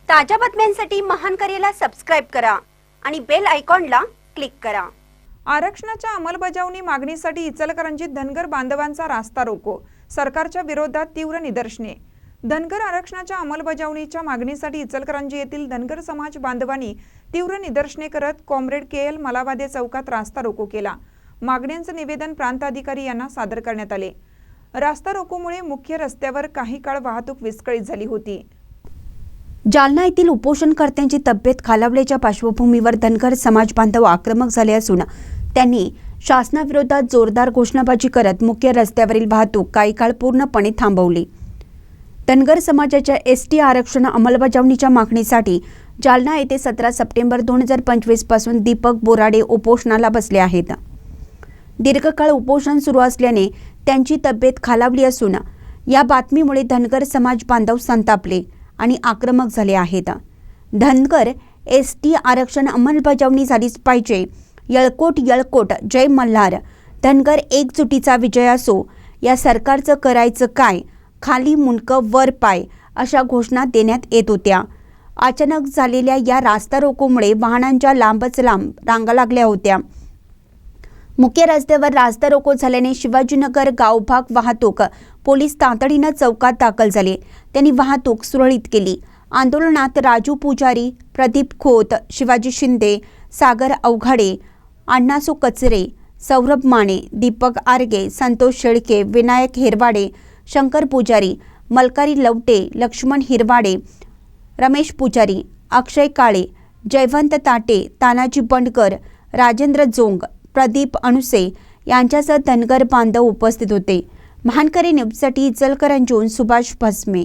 ताज्या बातम्यांसाठी महानकरेला सबस्क्राइब करा आणि बेल आयकॉनला क्लिक करा। आरक्षणाच्या अंमलबजावणी मागणीसाठी इचलकरंजीत धनगर बांधवांचा रास्ता रोको, सरकारच्या विरोधात तीव्र निदर्शने। धनगर आरक्षणाच्या अंमलबजावणीच्या मागणीसाठी इचलकरंजी येथील धनगर समाज बांधवांनी तीव्र निदर्शने करत कॉम्रेड KL मलावादे चौकात रास्ता रोको केला। मागण्यांचे निवेदन प्रांताधिकारी यांना सादर करण्यात आले। रास्ता रोकोमुळे मुख्य रस्त्यावर काही काळ वाहतूक विस्कळीत झाली होती। जालना येथील उपोषणकर्त्यांची तब्येत खालावल्याच्या पार्श्वभूमीवर धनगर समाज बांधव आक्रमक झाले असून त्यांनी शासनाविरोधात जोरदार घोषणाबाजी करत मुख्य रस्त्यावरील वाहतूक काही काळ पूर्णपणे थांबवली। धनगर समाजाच्या ST आरक्षण अंमलबजावणीच्या मागणीसाठी जालना येथे 17 सप्टेंबर 2025 पासून दीपक बोराडे उपोषणाला बसले आहेत। दीर्घकाळ उपोषण सुरू असल्याने त्यांची तब्येत खालावली असून या बातमीमुळे धनगर समाज बांधव संतापले आणि आक्रमक झाले आहेत। धनगर ST आरक्षण अंमलबजावणी झालीच पाहिजे, यळकोट यळकोट जय मल्हार, धनगर एकजुटीचा विजय असो, या सरकारचं करायचं काय, खाली मुंडकं वर पाय अशा घोषणा देण्यात येत होत्या। अचानक झालेल्या या रास्ता रोकोमुळे वाहनांच्या लांबच लांब रांगा लागल्या होत्या। मुख्य रस्त्यावर रास्ता रोको झाल्याने शिवाजीनगर गावभाग वाहतूक पोलीस तातडीने चौकात दाखल झाले। त्यांनी वाहतूक सुरळीत केली। आंदोलनात राजू पुजारी, प्रदीप खोत, शिवाजी शिंदे, सागर अवघाडे, अण्णासू कचरे, सौरभ माने, दीपक आर्गे, संतोष शेळके, विनायक हिरवाडे, शंकर पुजारी, मलकारी लवटे, लक्ष्मण हिरवाडे, रमेश पुजारी, अक्षय काळे, जयवंत ताटे, तानाजी बंडकर, राजेंद्र जोंग, प्रदीप अणुसे यांच्यासह धनगर बांधव उपस्थित होते। महानकरी न्यूजसाठी इचलकरंजीहून सुभाष भस्मे।